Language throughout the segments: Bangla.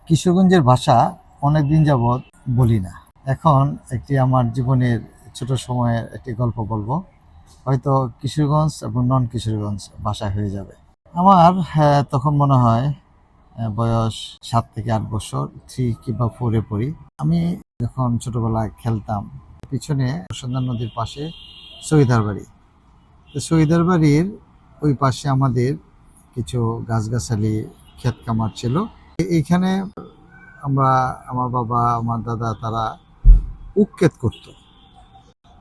কিশোরগঞ্জের ভাষা অনেকদিন যাবৎ বলি না। এখন একটি আমার জীবনের ছোট সময়ের একটি গল্প বলবো। হয়তো কিশোরগঞ্জ এবং নন কিশোরগঞ্জ ভাষা হয়ে যাবে। আমার তখন মনে হয় বয়স 7 থেকে 8 বছর, 3 কিংবা 4-এ পড়ি। আমি যখন ছোটবেলায় খেলতাম, পিছনে সন্ধ্যা নদীর পাশে শহীদার বাড়ি। তো শহীদার বাড়ির ওই পাশে আমাদের কিছু গাছগাছালি, ক্ষেত খামার ছিল। এইখানে আমরা, আমার বাবা, আমার দাদা, তারা উখ ক্ষেত করতো।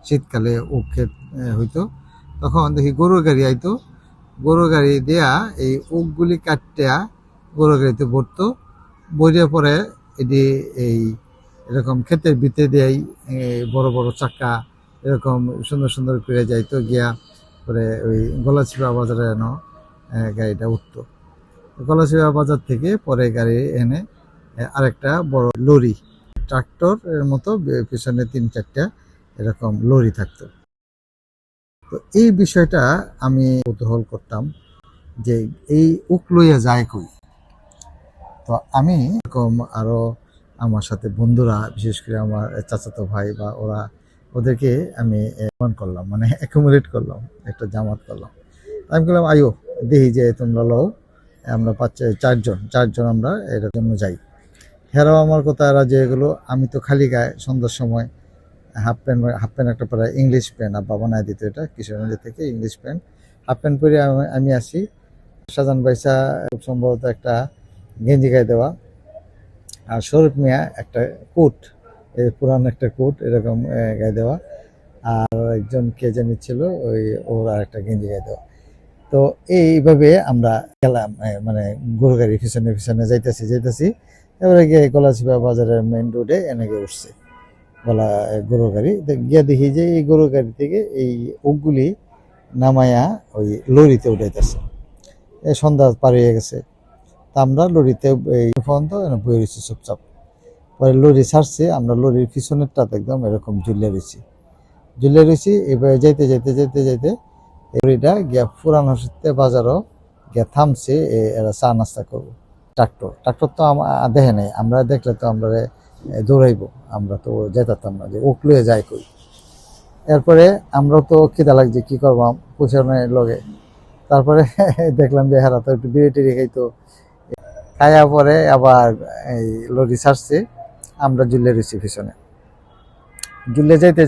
শীতকালে উখ ক্ষেত হইতো। তখন দেখি গরুর গাড়ি আইতো, গরুর গাড়ি দেয়া এই উখগুলি কাটিয়া গরুর গাড়িতে ভরতো। বইরে পরে এটি এই এরকম ক্ষেতের ভিতরে দিয়েই বড় বড় চাকা এরকম সুন্দর সুন্দর করে যাইতো, গিয়া পরে ওই গলাচিপা বাজারে এনে গাড়িটা উঠতো। গলাচিপা বাজার থেকে পরে গাড়ি এনে আরেকটা বড় লরি, ট্রাক্টর এর মতো পিছনে 3-4টা এরকম লরি থাকতো। তো এই বিষয়টা আমি কৌতূহল করতাম যে এই উক লইয়া যায় কই। তো আমি এরকম আরো আমার সাথে বন্ধুরা, বিশেষ করে আমার চাচাতো ভাই বা ওদেরকে আমি করলাম, মানে অ্যাকুমুলেট করলাম, একটা জামাত করলাম। আমি বললাম আয়ো দেখি যে তোমরা লও, আমরা 4জন আমরা এর জন্য যাই। হেরাও আমার কথা, এরা যেগুলো, আমি তো খালি গায়ে সন্ধ্যার সময় হাফ প্যান্ট একটা পরে, ইংলিশ প্যান্ট আব্বা বানায় দিত, এটা কিশোরগঞ্জ থেকে ইংলিশ প্যান্ট, হাফ প্যান্ট পরে আমি আসি। শাহজাহান বাইসা খুব সম্ভবত একটা গেঞ্জি গায়ে দেওয়া, আর শরীফ মিয়া একটা কোট, পুরান একটা কোট এরকম গায়ে দেওয়া, আর একজন কে জানি ছিল ওই ওর আর একটা গেঞ্জি গায়ে দেওয়া। তো এইভাবে আমরা গেলাম, মানে গরু গাড়ি পিছনে পিছনে যাইতেছি। এবারে গিয়ে গলাচিপা বাজারের মেইন রোডে এনে গিয়ে উঠছে গরু গাড়ি। গিয়ে দেখি যে এই গরু গাড়ি থেকে এই উকগুলি নামায়া ওই লরিতে উঠাইতেছে। সন্ধ্যা পার হয়ে গেছে, তা আমরা লরিতে এই পর্যন্ত বয়ে রয়েছি চুপচাপ। পরে লরি ছাড়ছে, আমরা লরির পিছনেরটাতে একদম এরকম ঝুলিয়ে রয়েছি। এবার যাইতে লরিটা গিয়া পুরান হসতে বাজারও গিয়া থামছে, এরা চা নাস্তা করবো। ট্রাক্টর তো দেখে নাই, আমরা দেখলে তো আমরা দৌড়াইবো, আমরা তো যেতাম না যে ওক লয়ে যায় কই। এরপরে আমরা তো খিদা লাগছে, কি করবাম পৌঁছানোর লগে। তারপরে দেখলাম যে হেরা তো একটু বিড়ি টিড়ি খাইতো, খাইয়া পরে আবার এই লরি ছাড়ছে, আমরা জুলে রয়েছি পিছনে। জুলে যাইতে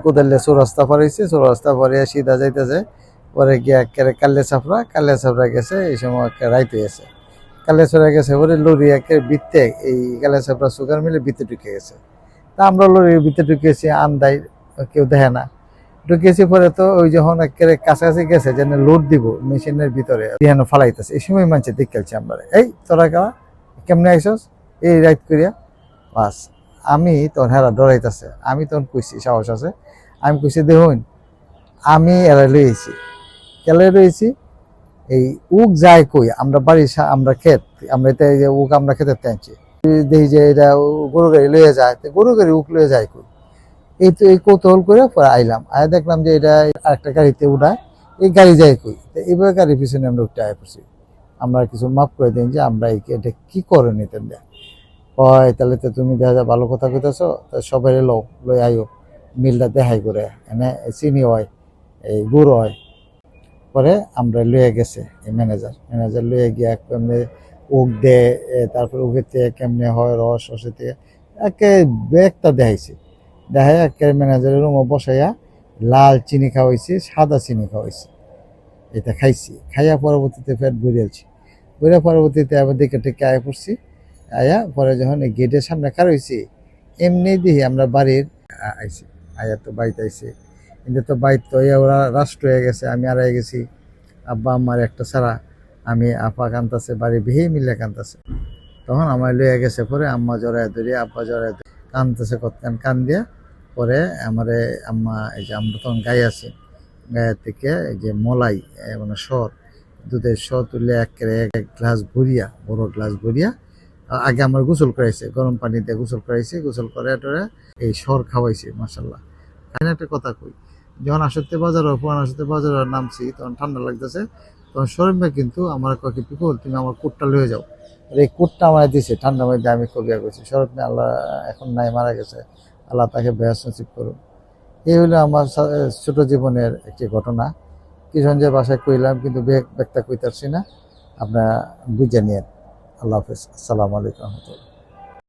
কোদালে চৌরাস্তা পারাইছে, চৌরাস্তা পরে সিধা যাইতেছে, পরে গিয়া কাল্লে চাপড়া গেছে। এই সময় রাইত হয়েছে, কাল্লে চড়া গেছে, পরে লরি বৃত্তে এই কাল্লে চাপড়া সুগার মিলে বৃত্তে ঢুকে গেছে। তা আমরা লরির ভিতরে ঢুকেছি, আন্দাই কেউ দেখে না। ঢুকেছি পরে তো ওই যখন একেবারে কাছাকাছি গেছে যেন লোড দিব মেশিনের ভিতরে, যেন ফালাইতেছে, এই সময় মানছে দেখছি আমরা, এই তোরা কারা, কেমনে আইসস এই রাইট করিয়া। বাস আমি তখন হেরা ডরাইতেছে, আমি তখন কইছি সাহস আছে, আমি কইছি দেখুন আমি এরা লইছি, কেলে রয়েছি, এই উক যায় কই, আমরা বাড়ি, আমরা ক্ষেত, আমরা এটা যে উক আমরা খেতে টানছি, দেখি যে এটা গরু গাড়ি লইয়া যায়, গরু গাড়ি উক লইয়া যায় কই। এই তো এই কৌতূহল করে পরে আইলাম, দেখলাম যে এটা আরেকটা গাড়িতে উঠায়, এই গাড়ি যায় কই। এইভাবে গাড়ির পিছনে আমরা উঠতে আয় পড়ছি। আমরা কিছু মাফ করে দিন যে আমরা এটা কি করে নিতেন দেয়, হয় তাহলে তো তুমি দেখা যায় ভালো কথা কইতেছ, সবাই লই আইও, মিলটা দেখাই করে এনে চিনি হয়, এই গুড় হয়। পরে আমরা লইয়া গেছে এই ম্যানেজার লইয়া গিয়া কেমনে উক দে, তারপরে উকের থেকে কেমনে হয় রস থেকে একে ব্যাগটা দেখাইছে। দেখাই একে ম্যানেজারের রুমে বসাইয়া লাল চিনি খাওয়াইছে, সাদা চিনি খাওয়াইছে, এটা খাইছি। খাইয়া পরবর্তীতে পেট ভরিয়েছি, পরবর্তীতে আবার দেখে টেকে আয়া পড়ছি। আয়া পরে যখন গেটের সামনে খার হয়েছি, এমনি দেখি আমরা বাড়ির আইছি। আয়া তো বাড়িতে আইছে, কিন্তু তো বাড়ির তো ওরা রাষ্ট্র হয়ে গেছে, আমি আড়াই গেছি। আব্বা আমার একটা ছাড়া, আমি আপা কান্দাছে, বাড়ি বিহে মিলে কান্দাছে। তখন আমার লইয়া গেছে, পরে আম্মা জড়ায় ধরি, আব্বা জড়ায় ধরি, কান্দতেছে কতক্ষণ, কান দিয়া পরে আমারে আম্মা, এই যে আমরা তখন গায়ে আছি, গায়ের থেকে এই যে মলাই, মানে সর, দুধের সর তুলে এক গ্লাস ভরিয়া, বড় গ্লাস ভরিয়া, আগে আমার গোসল করাইছে, গরম পানি দিয়ে গোসল করাইছে, গোসল করে টরে এই সর খাওয়াইছে। মাশাল্লাহ। এখানে একটা কথা কই, যখন পুরান আসতে বাজার নামছি, তখন ঠান্ডা লাগতেছে, তখন শরীর কিন্তু আমার কয়েক পিপল, তুমি আমার কোটটা লয়ে যাও, আর এই কোটটা আমার দিছে ঠান্ডার মধ্যে, আমি কবিয়া করছি শরৎ মিয়া আল্লাহ এখন নাই, মারা গেছে, আল্লাহ তাকে বেহেশত নসিব করুন। এই হলো আমার ছোট জীবনের একটি ঘটনা। কিশোরগঞ্জের বাসায় কইলাম কিন্তু ব্যক্তা কইতারছি না, আপনারা বুঝে নিয়েন। আল্লাহ হাফিজ, আসসালামু আলাইকুম রহমতুল্লাহ।